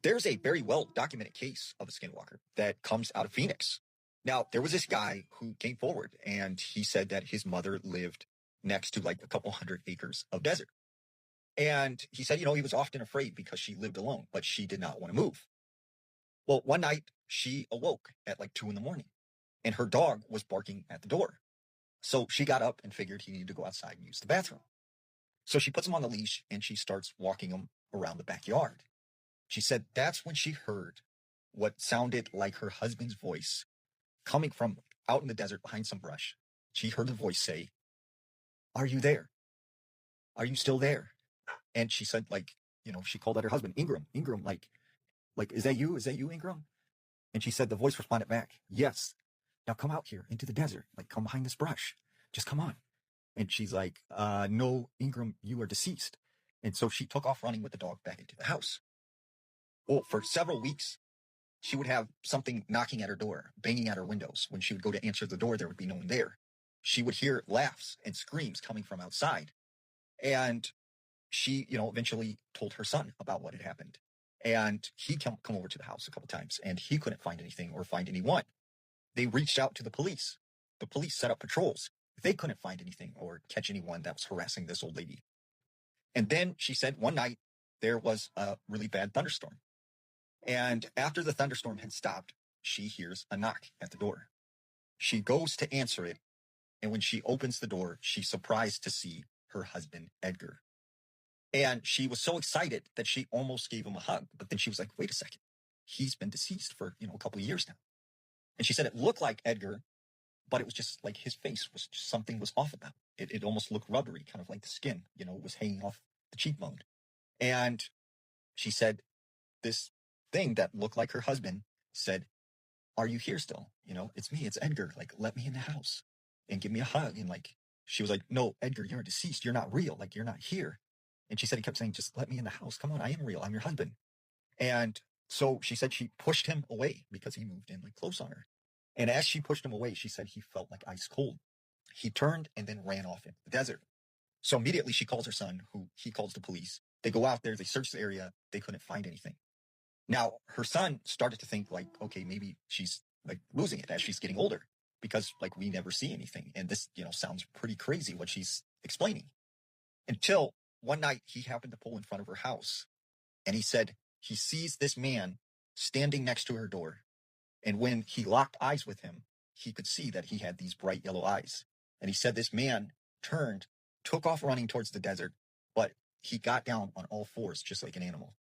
There's a very well documented case of a skinwalker that comes out of Phoenix. Now, there was this guy who came forward and he said that his mother lived next to like a couple hundred acres of desert. And he said, he was often afraid because she lived alone, but she did not want to move. Well, one night she awoke at like 2 a.m. and her dog was barking at the door. So she got up and figured he needed to go outside and use the bathroom. So she puts him on the leash and she starts walking him around the backyard. She said that's when she heard what sounded like her husband's voice coming from out in the desert behind some brush. She heard the voice say, "Are you there? Are you still there?" And she said, she called out her husband, Ingram, like, is that you? Is that you, Ingram? And she said, the voice responded back, "Yes. Now come out here into the desert, like come behind this brush. Just come on." And she's like, "No, Ingram, you are deceased." And so she took off running with the dog back into the house. Well, for several weeks, she would have something knocking at her door, banging at her windows. When she would go to answer the door, there would be no one there. She would hear laughs and screams coming from outside. And she, eventually told her son about what had happened. And he come over to the house a couple times, and he couldn't find anything or find anyone. They reached out to the police. The police set up patrols. They couldn't find anything or catch anyone that was harassing this old lady. And then she said one night there was a really bad thunderstorm. And after the thunderstorm had stopped, she hears a knock at the door. She goes to answer it. And when she opens the door, she's surprised to see her husband, Edgar. And she was so excited that she almost gave him a hug. But then she was like, wait a second. He's been deceased for, a couple of years now. And she said it looked like Edgar, but it was just like his face was just, something was off about it. It almost looked rubbery, kind of like the skin, it was hanging off the cheekbone. And she said this thing that looked like her husband said, "Are you here still? It's me, it's Edgar. Like, let me in the house and give me a hug." And she was like, "No, Edgar, you're deceased. You're not real. Like, you're not here." And she said he kept saying, "Just let me in the house. Come on, I am real. I'm your husband." And so she said she pushed him away because he moved in close on her. And as she pushed him away, she said he felt like ice cold. He turned and then ran off into the desert. So immediately she calls her son, who he calls the police. They go out there, they search the area. They couldn't find anything. Now, her son started to think okay, maybe she's losing it as she's getting older because we never see anything. And this, sounds pretty crazy what she's explaining. Until one night he happened to pull in front of her house and he said he sees this man standing next to her door. And when he locked eyes with him, he could see that he had these bright yellow eyes. And he said this man turned, took off running towards the desert, but he got down on all fours just like an animal.